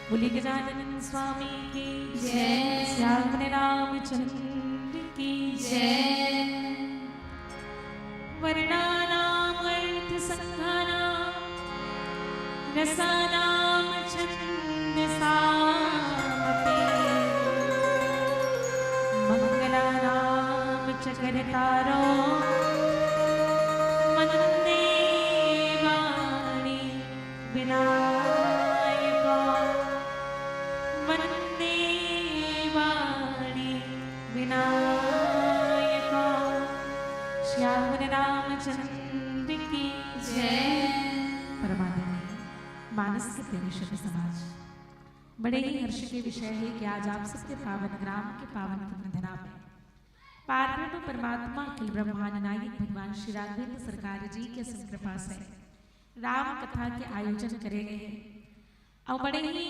बोली गजानन स्वामी की जय। श्याम रामचंद्र की जय। वर्णानाम अर्थ संघानाम रसानाम छंदसामपि मंगलानाम च करतारो वन्दे वाणी विनायका वन्दे वाणी विनायका श्याम रामचंद्र की जय। परमानंद मानस के प्रेषक समाज बड़े ही हर्ष के विषय है कि आज आप सबके पावन ग्राम के पावन धना में पार्वती परमात्मा अखिल ब्रह्मांड नायक भगवान श्री राघवेंद्र सरकार जी के कृपा से राम कथा के आयोजन करे गए हैं और बड़े ही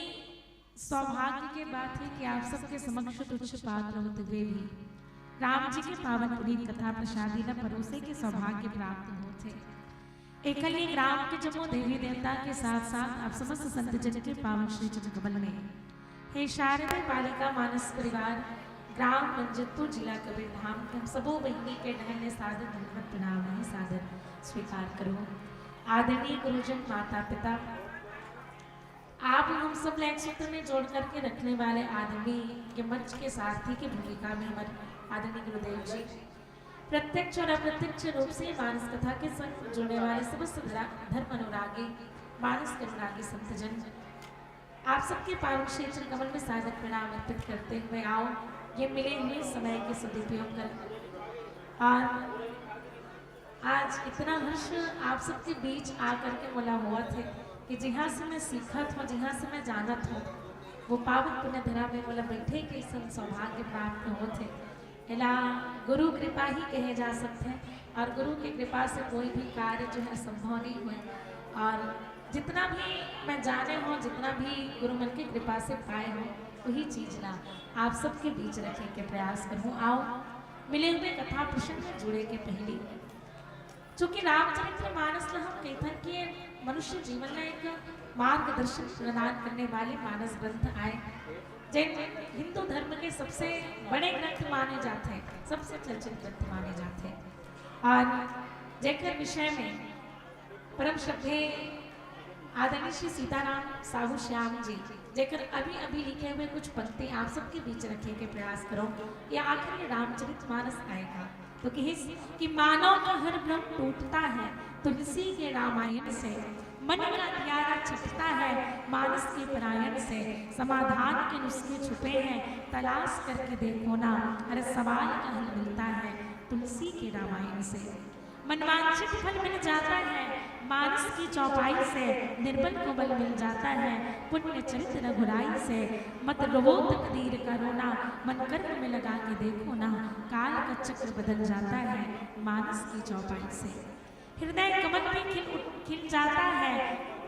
सौभाग्य की बात है कि आप सबके समक्ष तुच्छ पात्र होते हुए भी राम जी के पावन पुनीत कथा प्रसादी न परोसे के सौभाग्य प्राप्त होते। एकल्य ग्राम के जमो देवी देवता के साथ साथ आप समस्त संत जन के पावन श्री चरण कमल में हे शारदा बालिका मानस परिवार ग्राम मंजतपुर जिला कबीर धाम के हम सबों बहिनी के ढहने सादर धन्यवाद प्रणाम है सादर स्वीकार करो। आदरणीय गुरुजन माता पिता आप हम सब एक सूत्र में जोड़ करके रखने वाले आदरणीय के मंच के सारथी की भूमिका में हमारे आदरणीय गुरुदेव जी प्रत्यक्ष और अप्रत्यक्ष रूप से मानस कथा के संग जुड़ने वाले समस्त धर्म अनुरागी मानस के अनुरागी संतजन आप सबके पावन श्री चरण कमल में सादर प्रणाम अर्पित करते हुए आओ ये मिले हुए समय के सदुपयोग कर और आज इतना हर्ष आप सबके बीच आकर के बोला हुआ थे कि जहाँ से मैं सीखत हूँ जहाँ से मैं जानत हूँ वो पावन पुण्य धरा में बोला बैठे के सौभाग्य प्राप्त होते एला गुरु कृपा ही कहे जा सकते हैं और गुरु की कृपा से कोई भी कार्य जो है संभव नहीं हुए और जितना भी मैं जाने हूँ जितना भी गुरुमन की कृपा से पाए हूँ वही चीज ला आप सबके बीच रखने के प्रयास करूँ। आओ मिले हुए कथा प्रसंग में जुड़े के पहली चूंकि रामचरित्र मानस हम कहते कि मनुष्य जीवन में एक मार्गदर्शन प्रदान करने वाले मानस ग्रंथ आए जिन हिंदू धर्म के सबसे बड़े ग्रंथ माने जाते हैं सबसे चर्चित ग्रंथ माने जाते हैं और जेकर विषय में परम श्रद्धेय आदरणीय श्री सीताराम साहू श्याम जी जेकर अभी अभी लिखे हुए कुछ पंक्ति आप सबके बीच रखने के प्रयास करो ये आखिर रामचरित मानस आएगा तो कि मानव का हर भ्रम टूटता है तुलसी के रामायण से मन का अंधियारा छटता है मानस के परायण से समाधान के नुस्खे छुपे हैं तलाश करके देखो ना हर सवाल का हल मिलता है तुलसी के रामायण से मनवांछित फल मिल जाता है मानस की चौपाई से निर्बल को बल मिल जाता है पुण्य चरित्र रघुराई से मत रोवो तकदीर करो ना मन कर्म में लगा के देखो ना काल का चक्र बदल जाता है मानस की चौपाई से हृदय कमल में खिल जाता है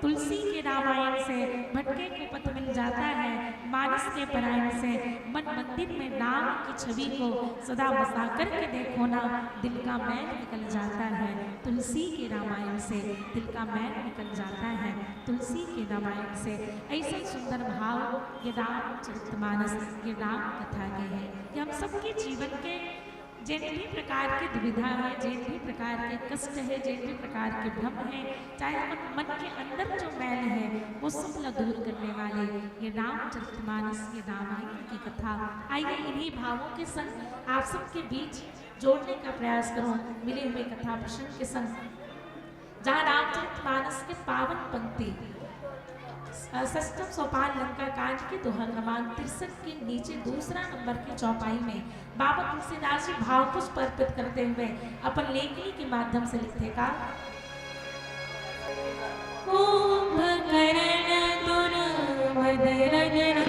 तुलसी के रामायण से भटके को पथ मिल जाता है मानस के परायण से मन मंदिर में राम की छवि को सदा बसा करके देखो ना दिल का मैल निकल जाता है तुलसी के रामायण से दिल का मैल निकल जाता है तुलसी के रामायण से ऐसे सुंदर भाव ये रामचरितमानस ये राम कथा के हैं कि हम सबके जीवन के जिन भी प्रकार की दुविधा है जिन भी प्रकार के कष्ट है जिन भी प्रकार के भ्रम है चाहे मन के अंदर जो मैल है वो सब दूर करने वाले ये रामचरितमानस ये रामायण की कथा आइए इन्हीं भावों के संग आप सबके बीच जोड़ने का प्रयास करो मिले हुए कथा प्रसंग के संग जहाँ रामचरितमानस के पावन पंक्ति षष्ठम सोपान लंका कांड के दोहा क्रमांक 63 के नीचे दूसरा नंबर की चौपाई में बाबा तुलसीदास जी भाव पुष्प अर्पित करते हुए अपन लेखनी के माध्यम से लिखते का कुंभकर्ण दुर्मदन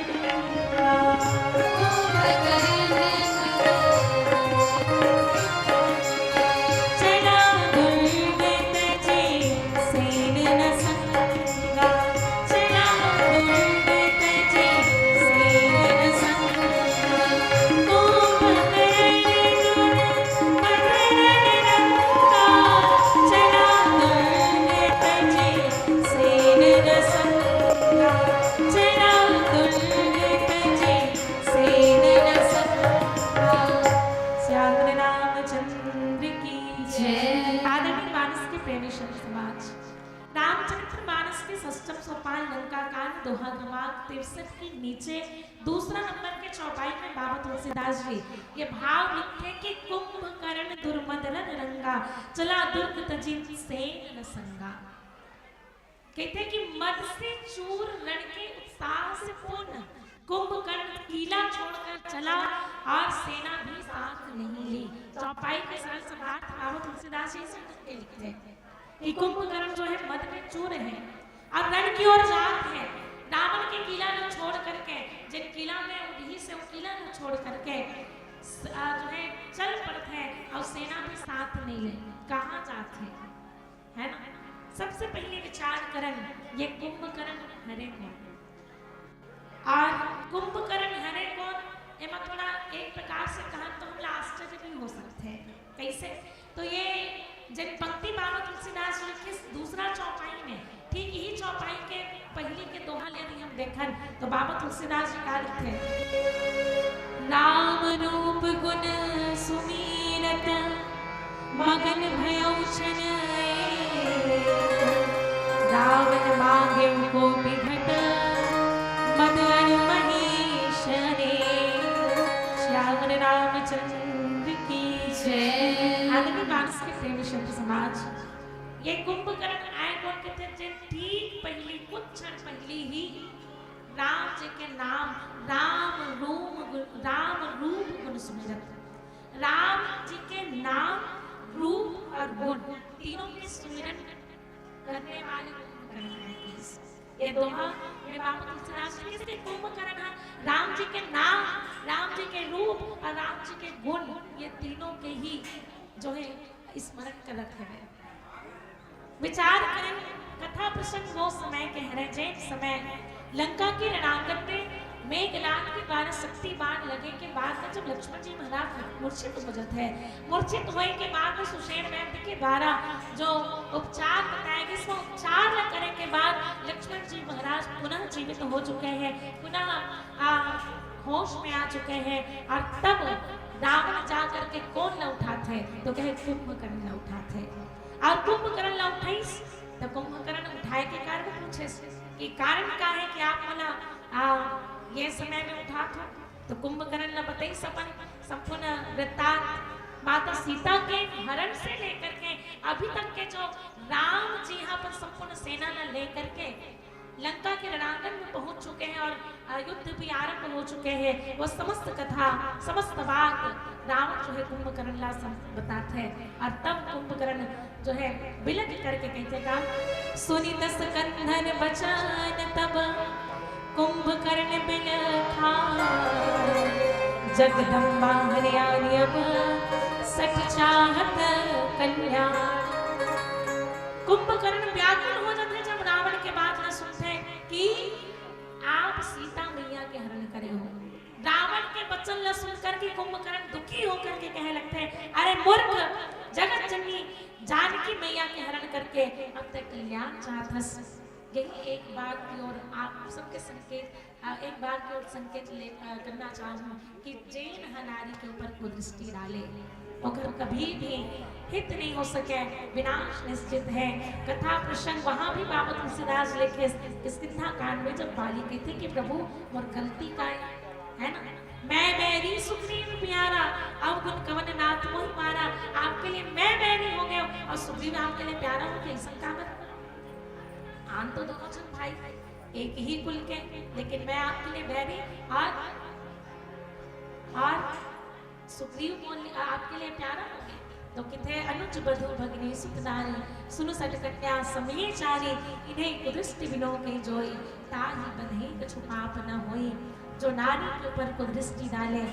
चला के षष्ठम सोपान लंका कांड दोहा क्रमांक 63 के नीचे दूसरा नंबर के चौपाई में बाबा तुलसीदास जी ये भाव लिखे कि कुंभकर्ण दुर्मदरन रंगा चला दुर्ग तजिन सेन न संगा। कहते कि मद से चूर रण के उत्साह से पूर्ण कुंभकर्ण किला छोड़कर चला और सेना भी साथ नहीं ली। चौपाई के सरल सम्राट बाबा तुलसीदास जी से लिखते हैं कि कुंभकर्ण जो है मद में चूर है और रण की ओर जा रहे हैं। रावण के किला न छोड़ करके जिन किला में उन्हीं से वो किला न छोड़ करके जो है चल पड़ते हैं और सेना भी साथ नहीं ले। कहाँ जाते है ना। सबसे पहले विचार करन ये कुंभकर्ण हरे कौन और कुंभकर्ण हरे कौन एमा थोड़ा एक प्रकार से कहा तो हम आश्चर्य भी हो सकते हैं। कैसे तो ये जिन पंक्ति बाबा तुलसीदास लिखे दूसरा चौपाई में ठीक यही चौपाई के पहली के दोहा यदि हम देखन तो बाबा तुलसीदास जी का लिखते राम रूप गुण सुमीरत मगन भयो छन रावण मांगे को बिघट मदन महेश रे श्याम रामचंद्र की जय। आदमी मानस के प्रेमी शब्द समाज ये कुंभकर्ण आए कौन कहते हैं ठीक पहली कुछ क्षण पहली ही राम जी के नाम राम रूप गुण सुमिरत राम जी के नाम रूप और गुण तीनों के सुमिरन करने वाले ये दोहा में बाबा तुलसीदास जी के कुंभकर्ण राम जी के नाम राम जी के रूप और राम जी के गुण ये तीनों के ही जो है स्मरण कर रखे हैं। विचार करें कथा प्रसंग वो समय कह रहे जैन समय लंका के रणांगण में मेघनाद के द्वारा शक्ति बाण लगे के बाद में जब लक्ष्मण जी महाराज मूर्छित हो जाते हैं मूर्छित होने के बाद में सुषेण वैद्य के द्वारा जो उपचार बताए गए इसमें उपचार न करने के बाद लक्ष्मण जी महाराज पुनः जीवित हो चुके हैं पुनः होश में आ चुके हैं और तब रावण जा करके कौन न उठाते तो कहे कुंभकर्ण न उठाते और कुंभकर्ण न उठाई तो कुंभकर्ण उठाए के कारण पूछे कि कारण क्या है कि आप मना ये समय में उठा तो कुंभकर्ण न बताई सपन संपूर्ण वृत्तांत माता सीता के हरण से लेकर के अभी तक के जो राम जी यहाँ पर संपूर्ण सेना न लेकर के लंका के रणांगण में पहुंच चुके हैं और युद्ध भी आरंभ हो चुके हैं वो समस्त कथा समस्त बात रावण जो है कुंभकर्ण ला बताते हैं और तब कुंभकर्ण जो है बिलख करके कहते का सुनी दस कंधन बचन तब कुंभकर्ण बिलखा जगदम्बा हरियाणी अब सठ चाहत कल्याण। कुंभकर्ण व्याकुल हो जाते जब रावण के बात न सुनते कि आप सीता मैया के हरण करे हो। रावण के वचन न सुनकर के कुंभकर्ण दुखी होकर के कहने लगते हैं अरे मूर्ख जगत जननी जानकी मैया के हरण करके अब तक कल्याण चाहत। यही एक बात की ओर आप सबके संकेत एक बार की ओर संकेत करना चाहूँ कि जैन नारी के ऊपर को दृष्टि डाले अगर कभी भी हित नहीं हो सके विनाश निश्चित है। कथा प्रसंग वहां भी बाबा तुलसीदास लिखे इस कथा कांड में जब बाली कहते कि प्रभु मोर गलती का है ना मैं बैरी सुग्रीव प्यारा अब गुण कवन नाथ मोहि मारा आपके लिए मैं बैरी हो गया और सुग्रीव आपके लिए प्यारा हो गया। शंका मत आन तो दोनों जन भाई एक ही कुल के लेकिन मैं आपके लिए बैरी और सुग्रीव कौन आपके लिए प्यारा हो गया तो किथे अनुज बधु भगनी सुतनारी सुनु सट कन्या समय चारी इन्हें कुदृष्टि बिनो के जोई ताहि बधे कछु पाप न होई। जो नारी के ऊपर को दृष्टि डाले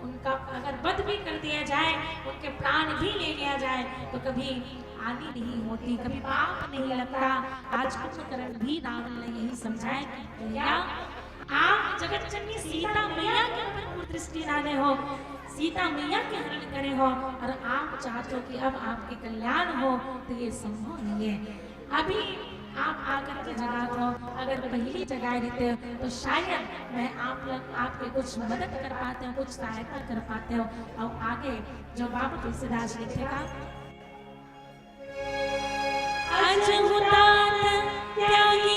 उनका अगर वध भी कर दिया जाए उनके प्राण भी ले लिया जाए तो कभी हानि नहीं होती कभी पाप नहीं लगता। आज कुंभकर्ण भी रावण ने यही समझाया कि भैया आप जगत जननी सीता मैया के ऊपर दृष्टि डाले हो सीता मैया के हरण करे हो और आप चाहते हो कि अब आपके कल्याण हो तो ये संभव नहीं है। अभी आप आकर के जगह हो अगर पहली जगह देते हो तो शायद मैं आपके कुछ मदद कर पाते हो कुछ सहायता कर पाते हो। और आगे जो बाबा तुलसीदास लिखेगा त्यागी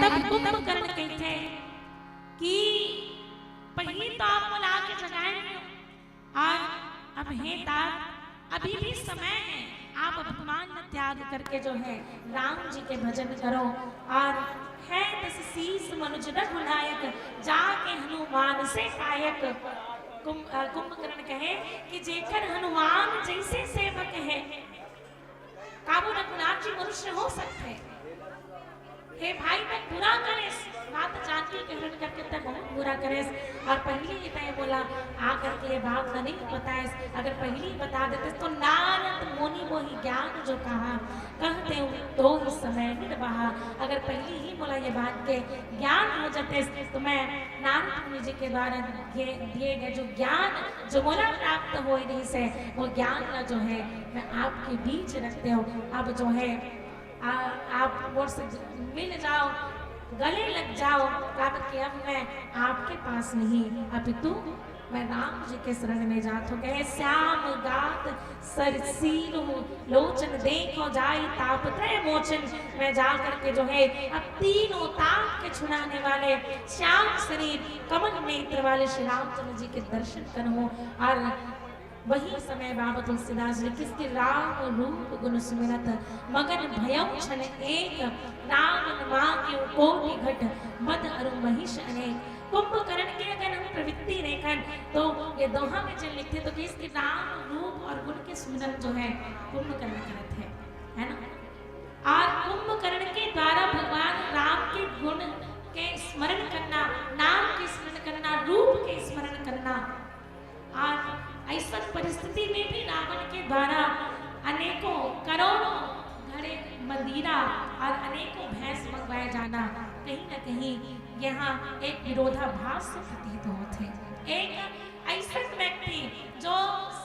तब कुंभकर्ण कहते कि पहली तो आप बुला के जगाएंगे और अब हे तात अभी भी समय है, आप अपमान न त्याग करके जो है राम जी के भजन करो। और है दस शीस मनुज रघुनायक जाके हनुमान से कायक। कुंभकर्ण कहे कि जेकर हनुमान जैसे सेवक है, काबू रघुनाथ जी मनुष्य हो सकते हैं। हे भाई मैं बुरा करे बात जानकी के हरण करके तक बहुत बुरा करे। और पहले ही तय बोला आकर के ये बात नहीं बताए, अगर पहले ही बता देते तो नारद मुनि वो ही ज्ञान जो कहा कहते तो ही समय निर्वाहा। अगर पहले ही बोला ये बात के ज्ञान हो जाते तो मैं नारद मुनि जी के द्वारा दिए गए जो ज्ञान जो बोला प्राप्त हो नहीं से वो ज्ञान जो है मैं आपके बीच रखते हो। अब जो है आप वो से मिल जाओ, गले लग जाओ, कि अब मैं आपके पास नहीं अपितु मैं राम जी के शरण में जात हो गए। श्याम गात सरसील लोचन देखो जाई ताप त्रय मोचन। मैं जा करके जो है अब तीनों ताप के छुड़ाने वाले श्याम शरीर कमल नेत्र वाले श्री रामचंद्र जी के दर्शन करूं। और वही समय बाबा तुलसीदास जी किसके राम रूप गुण सुमिरत मगन भयम क्षण एक राम मां के कोटि घट मद अरु महिष अनेक। कुंभकर्ण की अगर हम प्रवृत्ति देखें तो ये दोहा में जो लिखते तो इसके राम रूप और गुण के सुमिरन जो है कुंभकर्ण करते है ना। और कुंभकर्ण के द्वारा भगवान राम के गुण के स्मरण करना, नाम के स्मरण करना, रूप के स्मरण करना। और ऐसा परिस्थिति में भी रावण के द्वारा अनेकों करोड़ों घड़े मदिरा और अनेकों भैंस मंगवाए जाना कहीं न कहीं यहाँ एक विरोधाभास से प्रतीत होते। एक ऐसा व्यक्ति जो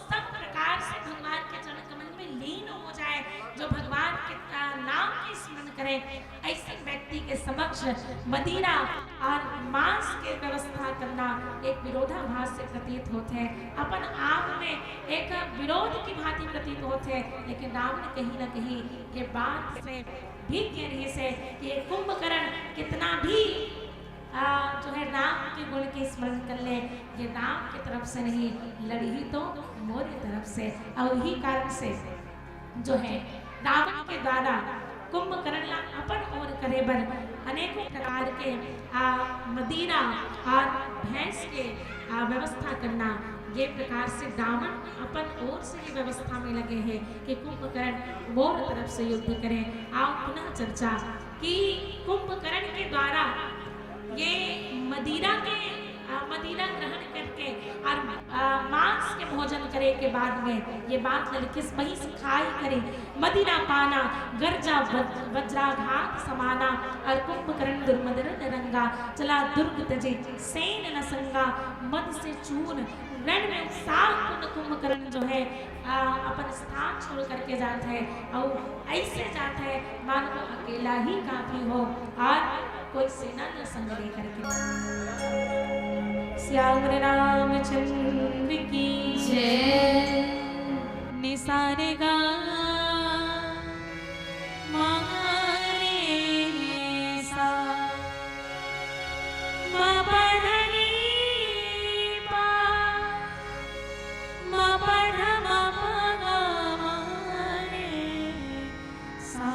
सब प्रकार से भगवान के चरण कमल में लीन हो जाए, जो भगवान के नाम के स्मरण करे, ऐसे व्यक्ति के समक्ष मदिरा और मांस के व्यवस्था करना एक विरोधाभास से प्रतीत होते हैं। अपन आप में एक विरोध की भांति प्रतीत होते हैं। लेकिन राम ने कहीं न कहीं ये बात से भी कह से कि ये कुंभकर्ण कितना भी जो है राम के गुण के स्मरण कर ले, ये राम की तरफ से नहीं लड़ी तो मोरी तरफ से। और यही कारण से जो है रावण के द्वारा कुंभकर्ण अपन और करे बर अनेकों प्रकार के मदिरा और भैंस के व्यवस्था करना, ये प्रकार से रावण अपन ओर से ही व्यवस्था में लगे हैं कि कुंभकर्ण मोर तरफ से युद्ध करें। आओ पुनः चर्चा कि कुंभकर्ण के द्वारा ये मदिरा ग्रहण करके और मांस के भोजन करे के बाद में ये बात किस वही सिखाई करे मदिरा पाना गर्जा वज्राघात समाना। और कुंभकर्ण दुर्मदन रंगा चला दुर्ग तजे सेन न संगा मद से चून। रण में उत्साह कुंभकर्ण जो है अपन स्थान छोड़ करके जाता है और ऐसे जाता है मानो अकेला ही काफी हो और कोई सेना न संग लेकर के। श्याम रामचंद्र की जय। निसारे गा मारे सा मपधनी पा मपध मपग मारे सा।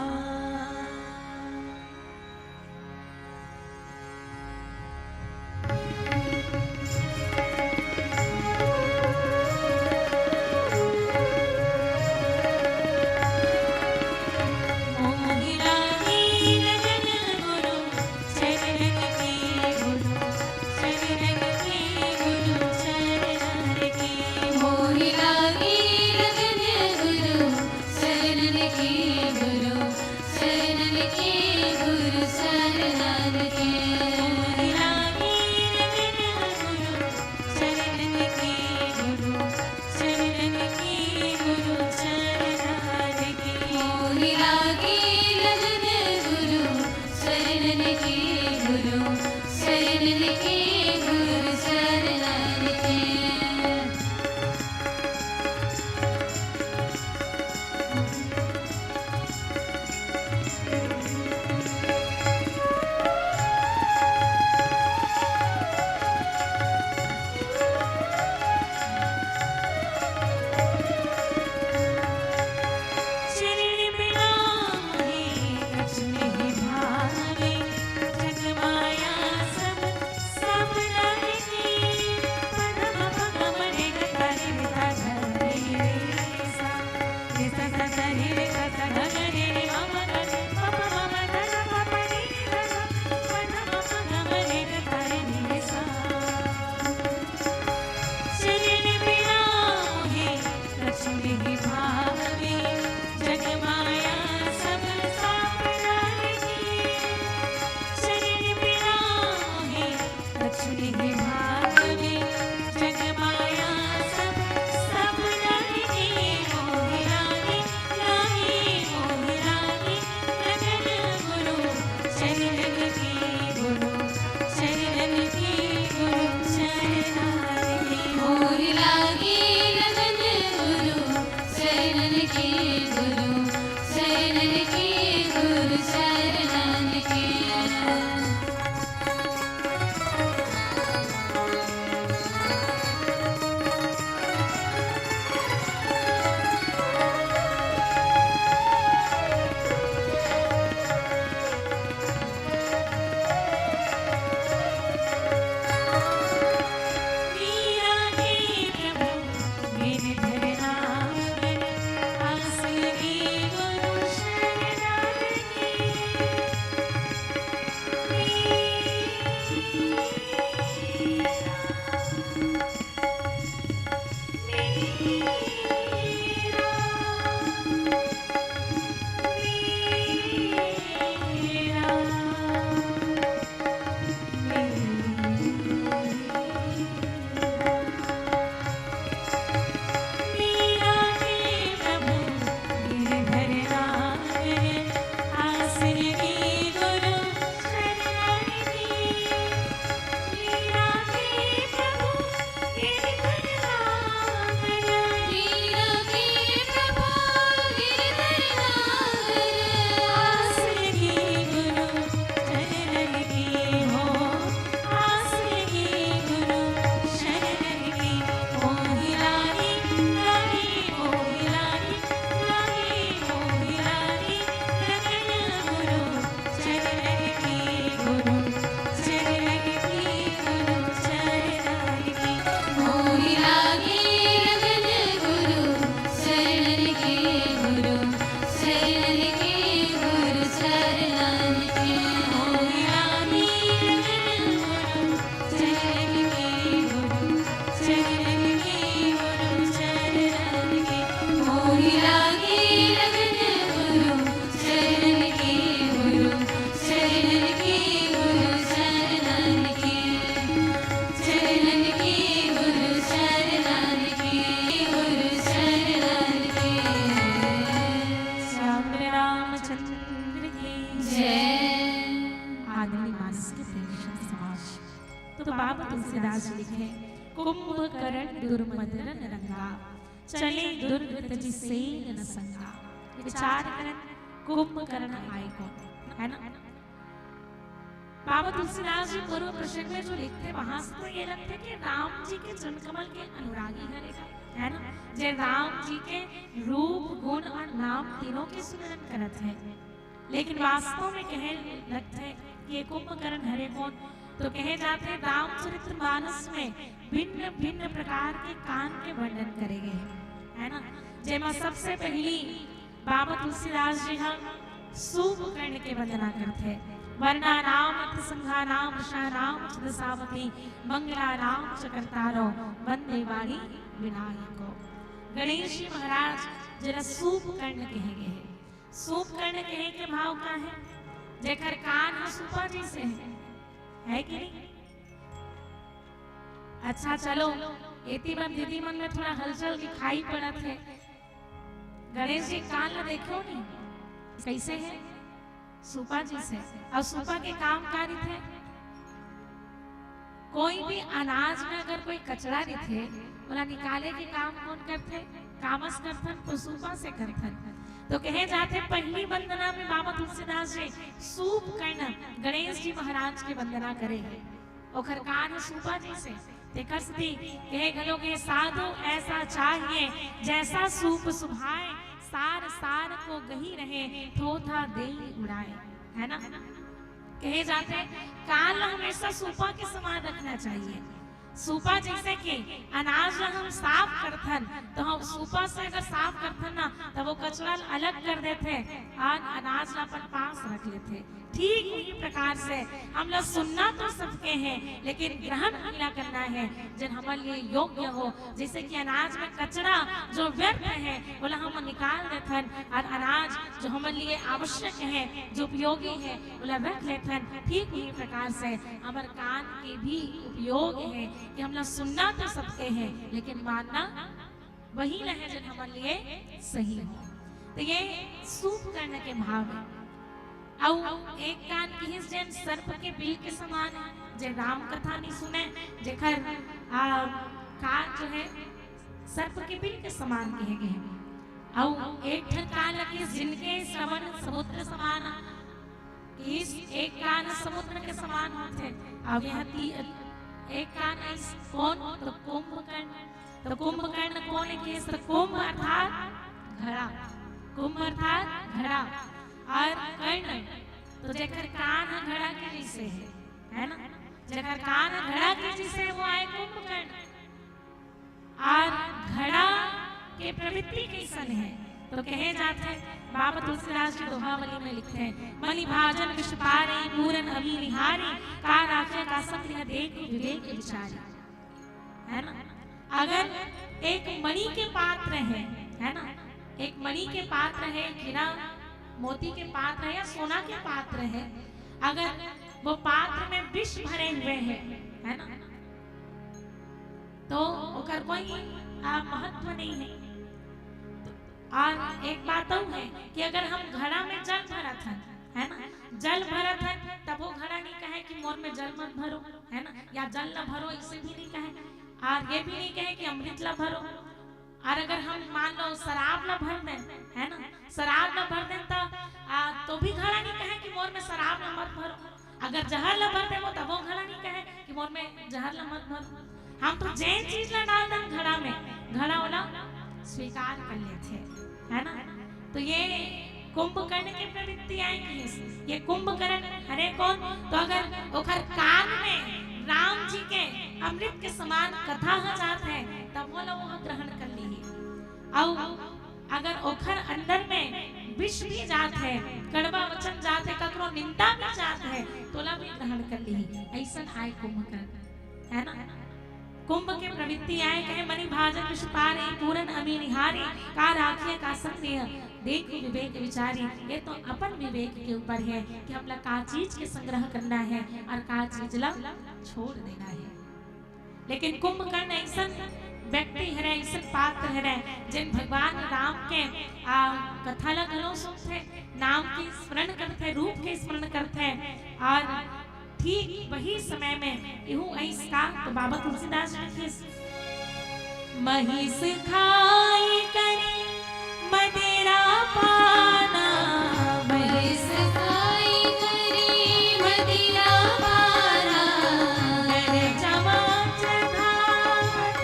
तो बाबा तुलसीदास जी लिखे कुंभकर्ण दुर्मदन रंगा चले दुर्गत जिसे न संगा। विचार करें कुंभकर्ण आए कौन, है ना। बाबा तुलसीदास जी पूर्व प्रसंग में जो लिखते वहां से तो ये लगते कि राम जी के चरणकमल के अनुरागी है ना, जे राम जी के रूप गुण और नाम तीनों के सुमिरन करत है। लेकिन वास्तव में कहे लगते कि कुंभकर्ण हरे कौन, तो कहे जाते रामचरित्र मानस में भिन्न भिन्न प्रकार के कान के वर्णन करे गए है ना। जेमा सबसे पहली बाबा तुलसीदास जी हम सूप कर्ण के वंदना करते हैं। वरना राम संघा नाम वृषा राम सावती मंगला राम चकरतारो वंदे वाणी विनायको। गणेश जी महाराज जरा सूप कर्ण कहे गए हैं। सूप कर्ण कहे के भाव का है, जेकर कान सूपा जैसे है कि नहीं। अच्छा चलो एती मन दीदी मन में थोड़ा हलचल दिखाई पड़त है। गणेश जी कान ला देखो नहीं कैसे है, सूपा जी से। और सूपा के काम कार्य थे, कोई भी अनाज में अगर कोई कचरा थे बोला निकाले के काम कौन करते, कामस करथन तो सूपा से करथन। तो कहे जाते पहली वंदना में बाबा तुलसीदास जी सूप कर्ण गणेश जी महाराज की वंदना करे। ओखर कान सूपा जी से देखर सती कहे गलोगे साधु ऐसा चाहिए जैसा सूप सुभाए, सार सार को गही रहे थोथा दे उड़ाए, है ना। कहे जाते कान हमेशा सूपा के समान रखना चाहिए। सूपा जैसे कि अनाज ला हम साफ करथन तो हम सूपा से अगर साफ करथन ना तो वो कचरा अलग कर देते और अनाज ला अपन पास रख लेते। ठीक उसी प्रकार से हम लोग सुनना तो सबके हैं लेकिन ग्रहण मिला करना है जब हमारे लिए योग्य हो। जैसे कि अनाज में कचरा जो व्यर्थ है बोला हम निकाल देथन और अनाज जो हमारे लिए आवश्यक है जो उपयोगी है बोला रख लेथन। ठीक उसी प्रकार से हमारे कान के भी उपयोग है कि हम लोग सुनना तो सबके हैं लेकिन मानना वही रहे जो हमारे लिए सही हो। तो ये सूप करने के भाव है। और एक कान की हिस जैन सर्प के बिल के समान है जे राम कथा नहीं सुने जेखर कान जो है सर्प के बिल के समान कहे गए हैं। और एक कान की जिनके श्रवण समुद्र समान इस एक कान समुद्र के समान होते। अब यह एक कान इस कौन तो कुंभकर्ण। तो कुंभकर्ण कौन है कि कुंभ अर्थात घड़ा, कुंभ अर्थात घड़ा और कर्ण तो जेकर कान घड़ा के जैसे है ना, जेकर कान घड़ा के जैसे वो आए कुंभकर्ण। और घड़ा के प्रवृत्ति कैसन है तो कहे जाते बाबा तुलसीदास जी दोहावली में लिखते हैं मणि भाजन विष पारे पूरन अभी निहारी का राखे का संग देख विवेक विचारी। है ना, अगर एक मणि के पात्र है ना, एक मणि के पात्र है हीरा मोती के पात्र है या सोना के पात्र है, अगर वो पात्र में विष भरे हुए हैं है ना तो ओकर कोई महत्व नहीं है। और एक बात और है कि अगर हम घड़ा में जल भरत है ना, जल भरत है तब वो घड़ा नहीं कहे कि मोर में जल मत भरो है ना, या जल न भरो इसे भी नहीं कहे और ये भी नहीं कहे कि अमृत ला भरो। और अगर हम मान लो शराब ला भर दें है ना, शराब ला भर दें तो भी घड़ा नहीं कहे कि मोर में शराब ला मत भरो। अगर जहर ला भर दे वो तब वो घड़ा नहीं कहे कि मोर में जहर ला मत भरो। हम तो जे चीज ला डाल दें घड़ा में घड़ा वाला स्वीकार कर लेते है ना। तो ये कुंभकर्ण की प्रवृत्ति आएगी। ये कुंभकर्ण हरे कौन तो अगर ओखर कान में राम जी के अमृत के समान कथा हो जात है तब वो लोग ग्रहण कर ली। और अगर ओखर अंदर में विष भी जात है, कड़वा वचन जात है, ककरो निंदा भी जात है तो ला भी ग्रहण कर ली। ऐसा आए कुंभकर्ण है ना। कुंभ के प्रवृत्ति आए कहे मणि भाजन विष पारे पूरन अमी निहारी का राखिए का संदेह देख विवेक विचारी। ये तो अपन विवेक के ऊपर है कि हम लोग का चीज के संग्रह करना है और का चीज ला छोड़ देना है। लेकिन कुंभकर्ण ऐसा व्यक्ति है, ऐसा पात्र है जिन भगवान राम के कथा ला घलो सुनते, नाम के स्मरण करते, रूप के स्मरण करते और ठीक वही समय में यूं ऐसा तो बाबा तुलसीदास जी महिष खाई करी मदिरा पाना, महिष खाई करी मदिरा पाना, कर जमाच घाट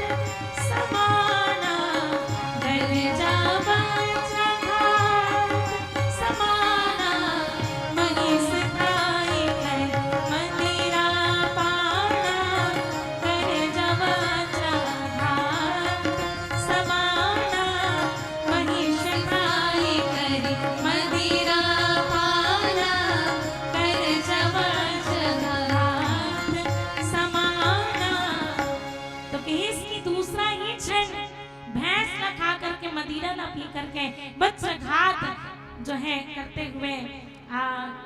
समाना, कर जमाच घाट समाना। महिष खाई करी मदिरा पाना, कर जमाच घाट समाना। महिष खाई करी मदिरा पाना, कर जमाच घाट समाना। तो कहेस कि दूसरा ही क्षण भैंस न खा करके मदिरा न पी करके वज्रघात जो है करते हुए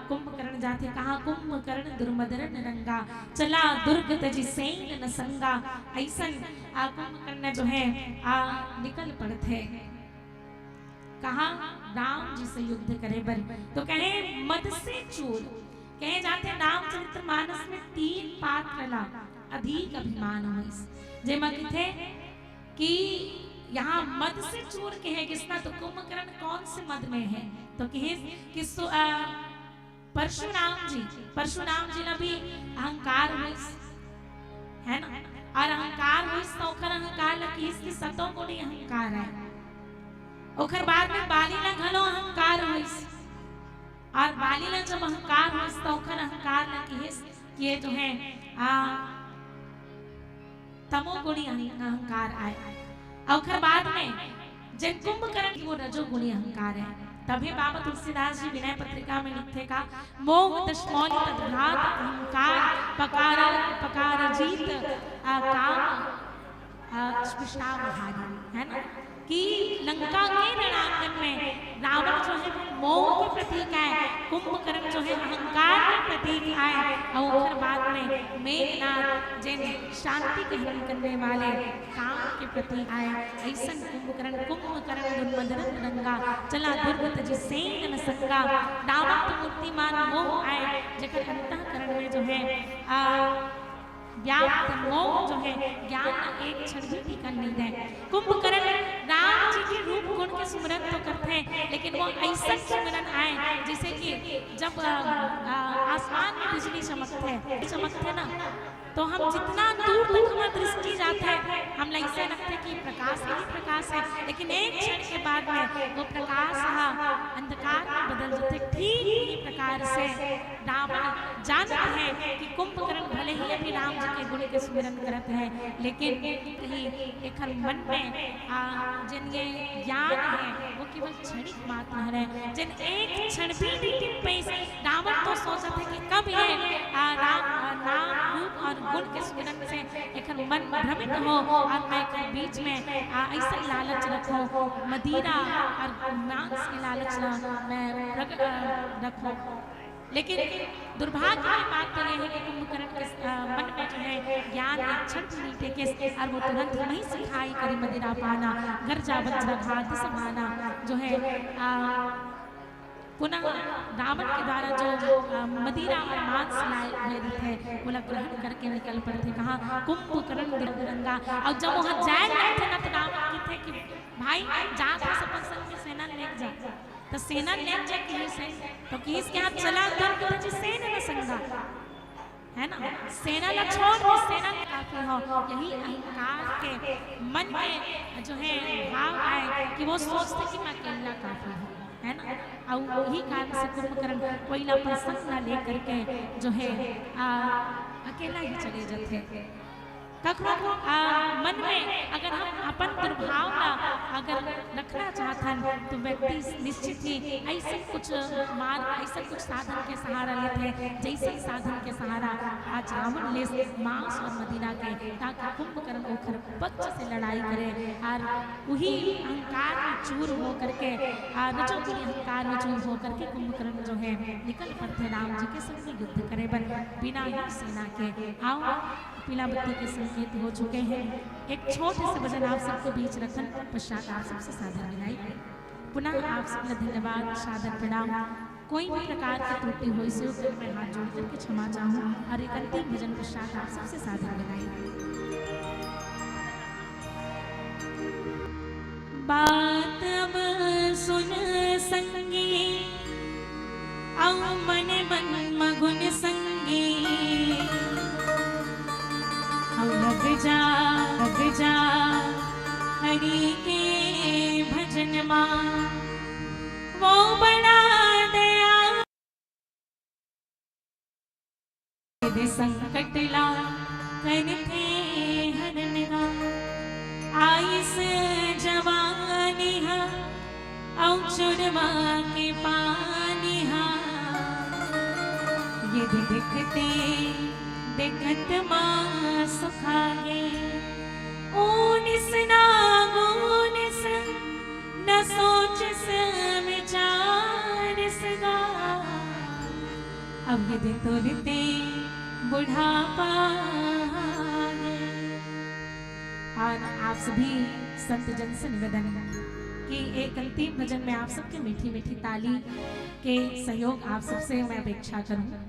कुंभकर्ण जाते कहा कुंभकर्ण दुर्मदरन रंगा चला दुर्ग तजी सैन न संगा। ऐसन कुंभकर्ण जो है निकल पड़ते कहा राम जी से युद्ध करे बर। तो कहे मद से चूर कहे जाते रामचरित्र मानस में 3 पात्र ला अधिक अभिमान हुई जे मत थे कि यहाँ मद से चूर कहे किसना तो कुंभकर्ण कौन से मद में है तो कहे कि परशुराम जी ला भी अहंकार हुई है ना। और अहंकार हुई तो ओकर अहंकार ला किसकी सतों को नहीं अहंकार है। ओकर बाद में बाली ला घलो अहंकार हुई और बाली ला जब अहंकार हुई तो ओकर अहंकार ला कि ये जो है तमोगुणी अहंकार आए। और फिर बाद में जिन कुंभकर्ण की वो रजोगुणी अहंकार है। तभी बाबा तुलसीदास जी विनय पत्रिका में लिखते का मोह दशमौली तद्घात अहंकार पकार जीत काम है ना, कि लंका के रणांगण में रावण जो है मोह के प्रतीक है, कुंभकर्ण जो है अहंकार के प्रतीक है, और फिर बाद में मेघनाथ जिन शांति के हरण करने वाले काम के प्रतीक आए। ऐसा कुंभकर्ण दुर्मदन रंगा चला दुर्गत जिसेन न संगा रावण तो मूर्तिमान मोह आए, जगह अंतःकरण में जो है व्याप्त मोह जो है ज्ञान एक क्षण भी टिकन नहीं दे। कुंभकर्ण राम जी के रूप गुण के सुमिरन तो करते हैं, लेकिन वो ऐसा सुमिरन आए जैसे कि जब आसमान में बिजली चमकते ना, तो हम जितना दूर तक हमारी दृष्टि जाता है हम ऐसे लगते हैं कि प्रकाश ही प्रकाश है, लेकिन एक क्षण के बाद में वो प्रकाश अंधकार में बदल जाते। ठीक ही प्रकार से रावण जानते हैं कि कुंभकर्ण भले ही अभी राम जी के गुण के स्मरण करते हैं, लेकिन कहीं एक मन में जिन ये ज्ञान है वो केवल क्षणिक मात्र है, जिन एक क्षण भी टिक पे रावण तो सोचते थे कि कब ये नाम रूप और गुण के स्मरण से एक मन भ्रमित हो और मैं के बीच में ऐसा लालच रखो, मदिरा और मांस की लालच मैं रखो। लेकिन दुर्भाग्य की बात तो यह है कि कुंभकर्ण के मन में जो है ज्ञान एक क्षण भी नहीं टेके और वो तुरंत नहीं सिखाई करी मदिरा पाना घर जा बच्चा घात समाना जो है पुनः रावण के द्वारा जो मदिरा और मांस लाए थे बोला ग्रहण करके निकल पड़े थे। कहा कुंभकर्ण दुर्गंगा। और जब वहां जाए थे ना तो रावण थे कि भाई जा सब संग में सेना ले जा, तो सेना ले जा कि से तो कि इसके हाथ चला दुर्ग जी सेना न संगा है ना, सेना ला छोड़ के सेना काफी हो। यही अहंकार के मन में जो है भाव आए कि वो सोचते कि मैं अकेला काफी हूँ, है ना। और वही कारण से कुंभकर्ण कोयला पर संग ना लेकर के जो है अकेला ही चले जाते। कखनो मन में अगर हम अपन दुर्भावना अगर रखना चाहतन तो व्यक्ति निश्चित ही ऐसे कुछ मार्ग ऐसे कुछ साधन के सहारा लेते, जैसे साधन के सहारा आज रावण ले मांस और मदिरा के, ताकि कुंभकर्ण ओखर पक्ष से लड़ाई करे और वही अहंकार में चूर हो करके रजोगुणी अहंकार में चूर हो करके कुंभकर्ण जो है निकल पड़ते राम जी के संग युद्ध करे बिना ही सेना के। आओ पीला बत्ती के संकेत हो चुके हैं। एक छोटे से भजन आप सबके बीच रखन पश्चात आप सबसे साधन मिलाई। पुनः आप सबका धन्यवाद सादर प्रणाम। कोई भी प्रकार की त्रुटि हो इसे मैं हाथ जोड़ करके क्षमा चाहूँ और एक अंतिम भजन पश्चात आप सबसे साधन मिलाई। बात अब सुन संगी औ मन बन मगुन संगी, लग जा हरि के भजन मां वो बड़ा दया संकट ला करते हरन गा। आइस जवानी हा औ चुरमा के पानी हा, ये दिखते देखत मां सुखागे। ओनिस ना गोनिस न सोच से विचार सगा, अब यदि तोरते बुढ़ापा। और आप सभी संत जन से निवेदन कि एक अंतिम भजन में आप सबके मीठी मीठी ताली के सहयोग आप सबसे मैं अपेक्षा करूं।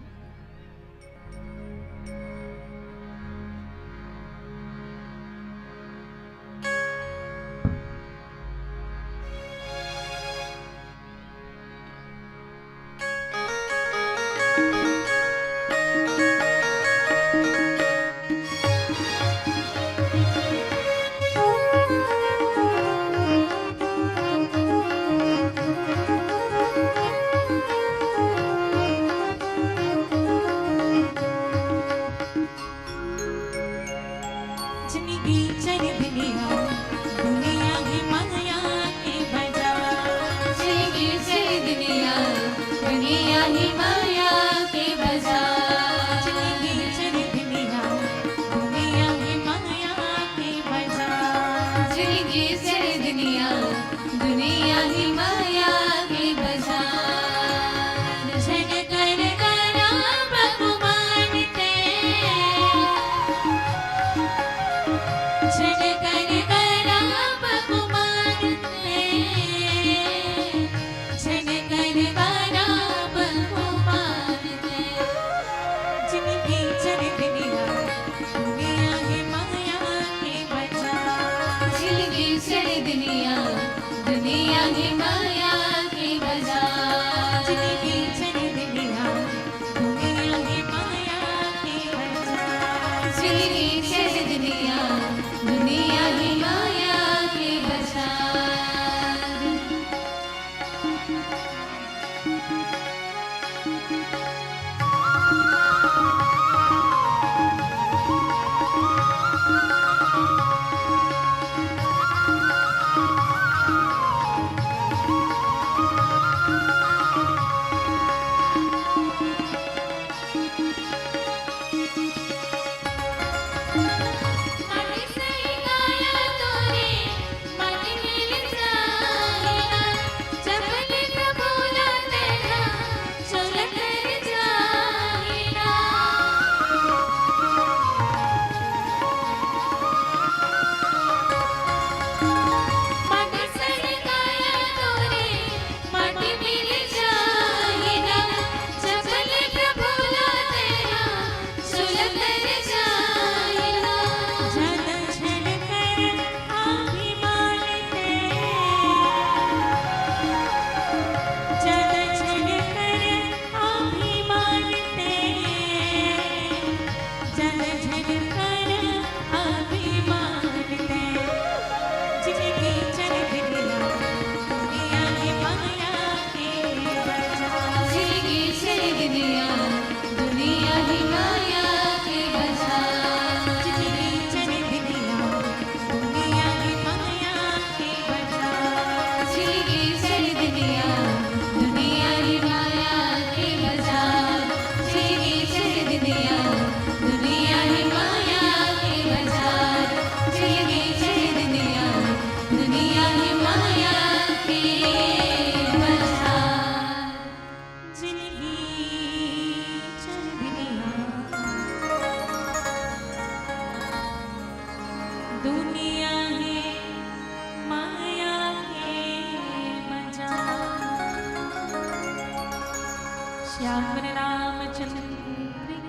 श्याम रामचंद्र